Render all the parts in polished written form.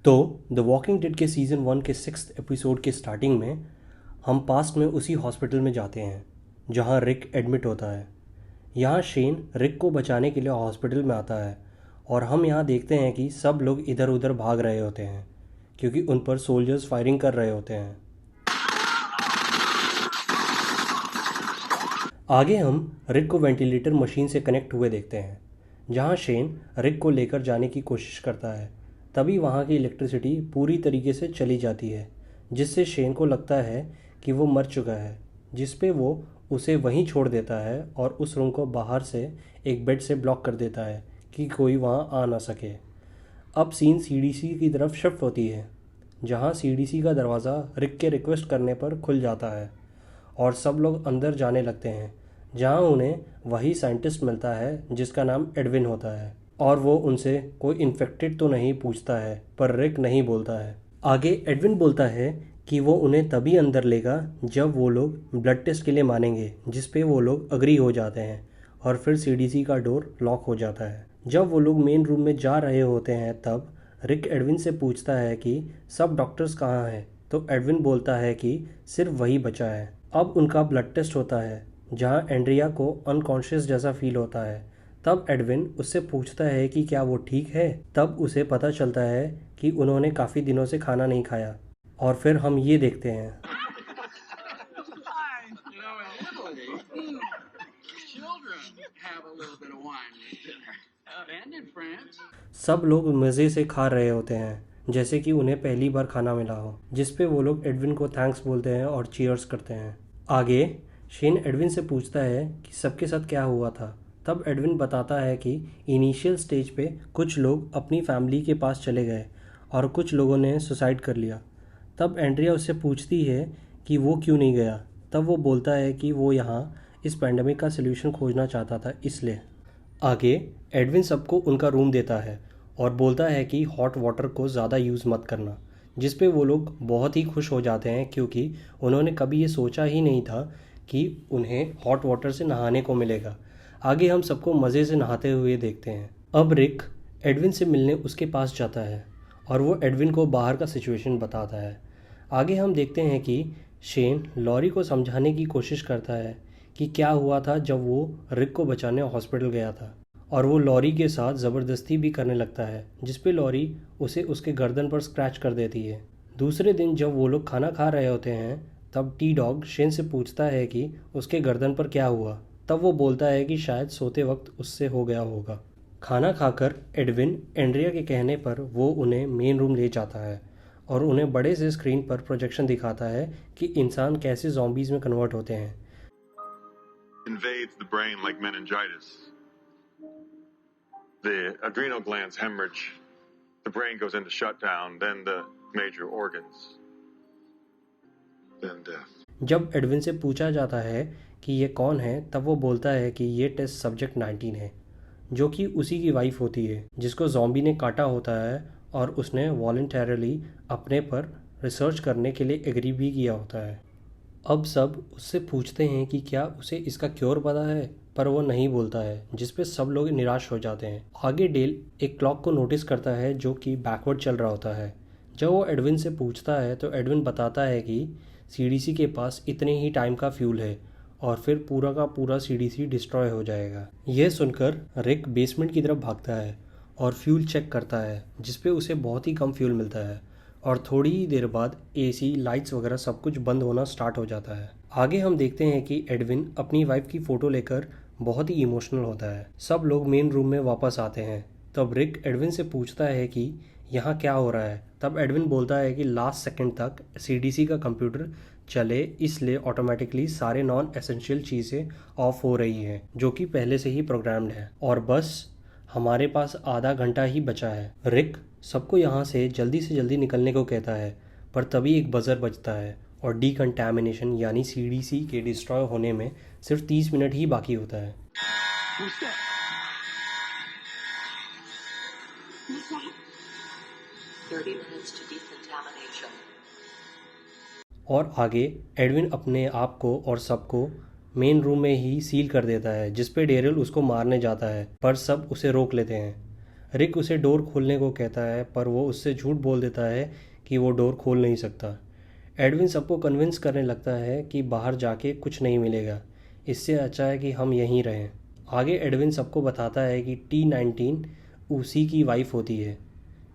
तो the walking dead के season 1 के 6th एपिसोड के स्टार्टिंग में हम पास्ट में उसी हॉस्पिटल में जाते हैं जहां रिक एडमिट होता है। यहाँ शेन रिक को बचाने के लिए हॉस्पिटल में आता है और हम यहाँ देखते हैं कि सब लोग इधर उधर भाग रहे होते हैं क्योंकि उन पर सोल्जर्स फायरिंग कर रहे होते हैं। आगे हम रिक को वेंटिलेटर मशीन से कनेक्ट हुए देखते हैं जहाँ शेन रिक को लेकर जाने की कोशिश करता है। तभी वहाँ की इलेक्ट्रिसिटी पूरी तरीके से चली जाती है जिससे शेन को लगता है कि वो मर चुका है, जिस पे वो उसे वहीं छोड़ देता है और उस रूम को बाहर से एक बेड से ब्लॉक कर देता है कि कोई वहाँ आ ना सके। अब सीन सीडीसी की तरफ शिफ्ट होती है जहाँ सीडीसी का दरवाज़ा रिक के रिक्वेस्ट करने पर खुल जाता है और सब लोग अंदर जाने लगते हैं जहाँ उन्हें वही साइंटिस्ट मिलता है जिसका नाम एडविन होता है और वो उनसे कोई इन्फेक्टेड तो नहीं पूछता है, पर रिक नहीं बोलता है। आगे एडविन बोलता है कि वो उन्हें तभी अंदर लेगा जब वो लोग ब्लड टेस्ट के लिए मानेंगे, जिस पे वो लोग अग्री हो जाते हैं और फिर सीडीसी का डोर लॉक हो जाता है। जब वो लोग मेन रूम में जा रहे होते हैं तब रिक एडविन से पूछता है कि सब डॉक्टर्स कहाँ हैं, तो एडविन बोलता है कि सिर्फ वही बचा है। अब उनका ब्लड टेस्ट होता है जहाँ एंड्रिया को अनकॉन्शियस जैसा फील होता है। तब एडविन उससे पूछता है कि क्या वो ठीक है। तब उसे पता चलता है कि उन्होंने काफ़ी दिनों से खाना नहीं खाया और फिर हम ये देखते हैं सब लोग मज़े से खा रहे होते हैं जैसे कि उन्हें पहली बार खाना मिला हो, जिस पे वो लोग एडविन को थैंक्स बोलते हैं और चीयर्स करते हैं। आगे शेन एडविन से पूछता है कि सबके साथ क्या हुआ था। तब एडविन बताता है कि इनिशियल स्टेज पे कुछ लोग अपनी फैमिली के पास चले गए और कुछ लोगों ने सुसाइड कर लिया। तब एंड्रिया उससे पूछती है कि वो क्यों नहीं गया। तब वो बोलता है कि वो यहाँ इस पैंडमिक का सलूशन खोजना चाहता था, इसलिए। आगे एडविन सबको उनका रूम देता है और बोलता है कि हॉट वाटर को ज़्यादा यूज़ मत करना, जिस पे वो लोग बहुत ही खुश हो जाते हैं क्योंकि उन्होंने कभी ये सोचा ही नहीं था कि उन्हें हॉट वाटर से नहाने को मिलेगा। आगे हम सबको मज़े से नहाते हुए देखते हैं। अब रिक एडविन से मिलने उसके पास जाता है और वो एडविन को बाहर का सिचुएशन बताता है। आगे हम देखते हैं कि शेन लॉरी को समझाने की कोशिश करता है कि क्या हुआ था जब वो रिक को बचाने हॉस्पिटल गया था, और वो लॉरी के साथ ज़बरदस्ती भी करने लगता है जिस पे लॉरी उसे उसके गर्दन पर स्क्रैच कर देती है। दूसरे दिन जब वो लोग खाना खा रहे होते हैं तब टी डॉग शेन से पूछता है कि उसके गर्दन पर क्या हुआ। तब वो बोलता है कि शायद सोते वक्त उससे हो गया होगा। खाना खाकर एडविन एंड्रिया के कहने पर वो उन्हें मेन रूम ले जाता है और उन्हें बड़े से स्क्रीन पर प्रोजेक्शन दिखाता है कि इंसान कैसे ज़ॉम्बीज़ में कन्वर्ट होते हैं। Invades the brain like meningitis. The adrenal glands hemorrhage, the brain goes into shutdown, then the major organs, then death. जब एडविन से पूछा जाता है कि ये कौन है तब वो बोलता है कि ये टेस्ट सब्जेक्ट 19 है, जो कि उसी की वाइफ होती है जिसको ज़ॉम्बी ने काटा होता है और उसने वॉलंटरली अपने पर रिसर्च करने के लिए एग्री भी किया होता है। अब सब उससे पूछते हैं कि क्या उसे इसका क्योर पता है, पर वो नहीं बोलता है, जिस पे सब लोग निराश हो जाते हैं। आगे डेल एक क्लॉक को नोटिस करता है जो कि बैकवर्ड चल रहा होता है। जब वो एडविन से पूछता है तो एडविन बताता है कि सीडीसी के पास इतने ही टाइम का फ्यूल है और फिर पूरा का पूरा सीडीसी डिस्ट्रॉय हो जाएगा। यह सुनकर रिक बेसमेंट की तरफ भागता है और फ्यूल चेक करता है जिस पे उसे बहुत ही कम फ्यूल मिलता है और थोड़ी ही देर बाद एसी, लाइट्स वगैरह सब कुछ बंद होना स्टार्ट हो जाता है। आगे हम देखते हैं कि एडविन अपनी वाइफ की फ़ोटो लेकर बहुत ही इमोशनल होता है। सब लोग मेन रूम में वापस आते हैं। तब रिक एडविन से पूछता है कि यहाँ क्या हो रहा है। तब एडविन बोलता है कि लास्ट सेकंड तक सीडीसी का कंप्यूटर चले, इसलिए ऑटोमेटिकली सारे नॉन एसेंशियल चीज़ें ऑफ हो रही हैं जो कि पहले से ही प्रोग्राम्ड है और बस हमारे पास आधा घंटा ही बचा है। रिक सबको यहाँ से जल्दी निकलने को कहता है, पर तभी एक बज़र बजता है और डीकंटामिनेशन यानी सीडीसी के डिस्ट्रॉय होने में सिर्फ 30 मिनट ही बाकी होता है। और आगे एडविन अपने आप को और सबको मेन रूम में ही सील कर देता है जिस पे डेरिल उसको मारने जाता है, पर सब उसे रोक लेते हैं। रिक उसे डोर खोलने को कहता है पर वो उससे झूठ बोल देता है कि वो डोर खोल नहीं सकता। एडविन सबको कन्विंस करने लगता है कि बाहर जाके कुछ नहीं मिलेगा, इससे अच्छा है कि हम यहीं रहें। आगे एडविन सबको बताता है कि T-19 उसी की वाइफ होती है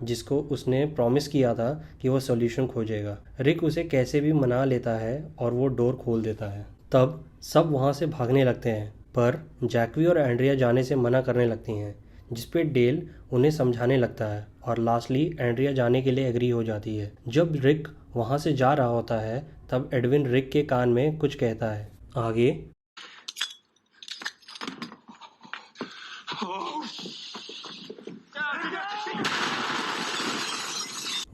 जिसको उसने प्रॉमिस किया था कि वो सॉल्यूशन खोजेगा। रिक उसे कैसे भी मना लेता है और वो डोर खोल देता है। तब सब वहाँ से भागने लगते हैं पर जैकवी और एंड्रिया जाने से मना करने लगती हैं, जिस पे डेल उन्हें समझाने लगता है और लास्टली एंड्रिया जाने के लिए एग्री हो जाती है। जब रिक वहाँ से जा रहा होता है तब एडविन रिक के कान में कुछ कहता है। आगे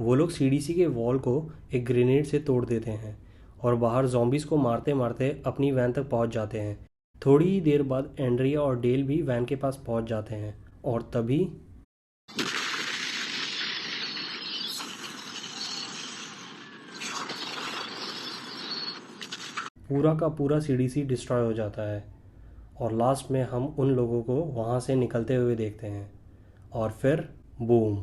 वो लोग सीडीसी के वॉल को एक ग्रेनेड से तोड़ देते हैं और बाहर ज़ॉम्बीज़ को मारते मारते अपनी वैन तक पहुंच जाते हैं। थोड़ी ही देर बाद एंड्रिया और डेल भी वैन के पास पहुंच जाते हैं और तभी पूरा का पूरा सीडीसी डिस्ट्रॉय हो जाता है और लास्ट में हम उन लोगों को वहाँ से निकलते हुए देखते हैं और फिर बूम।